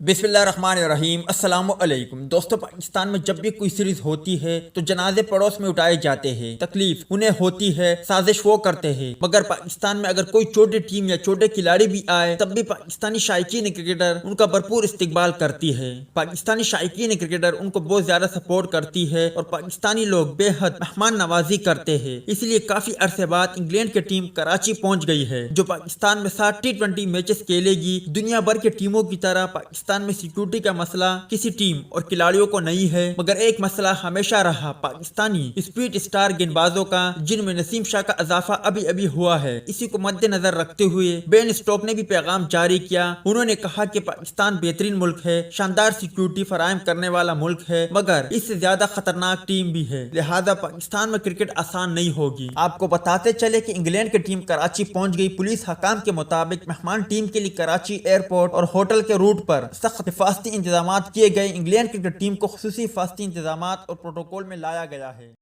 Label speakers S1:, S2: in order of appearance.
S1: बिस्मिल्लाहिर्रहमानिर्रहीम। अस्सलाम वालेकुम दोस्तों, पाकिस्तान में जब भी कोई सीरीज होती है तो जनाजे पड़ोस में उठाए जाते हैं। तकलीफ उन्हें होती है, साजिश वो करते हैं। मगर पाकिस्तान में अगर कोई छोटी टीम या छोटे खिलाड़ी भी आए तब भी पाकिस्तानी शायकीन क्रिकेटर उनका भरपूर इस्तेकबाल करती है। पाकिस्तानी शायकीन क्रिकेटर उनको बहुत ज्यादा सपोर्ट करती है और पाकिस्तानी लोग बेहद मेहमान नवाजी करते हैं। इसलिए काफी अरसे बाद इंग्लैंड की टीम कराची पहुंच गई है, जो पाकिस्तान में 7 T20 मैचेस खेलेगी। दुनिया भर के टीमों की तरह पाकिस्तान में सिक्योरिटी का मसला किसी टीम और खिलाड़ियों को नहीं है, मगर एक मसला हमेशा रहा पाकिस्तानी स्पीड स्टार गेंदबाजों का, जिनमें नसीम शाह का इजाफा अभी अभी हुआ है। इसी को मद्देनजर रखते हुए बेन स्टोक्स ने भी पैगाम जारी किया। उन्होंने कहा कि पाकिस्तान बेहतरीन मुल्क है, शानदार सिक्योरिटी फराहम करने वाला मुल्क है, मगर इससे ज्यादा खतरनाक टीम भी है, लिहाजा पाकिस्तान में क्रिकेट आसान नहीं होगी। आपको बताते चले कि इंग्लैंड की टीम कराची पहुंच गई। पुलिस हकाम के मुताबिक मेहमान टीम के लिए कराची एयरपोर्ट और होटल के रूट पर सख्त हिफाजती इंतजाम किए गए। इंग्लैंड क्रिकेट टीम को खुसूसी हिफाजती इंतजाम और प्रोटोकॉल में लाया गया है।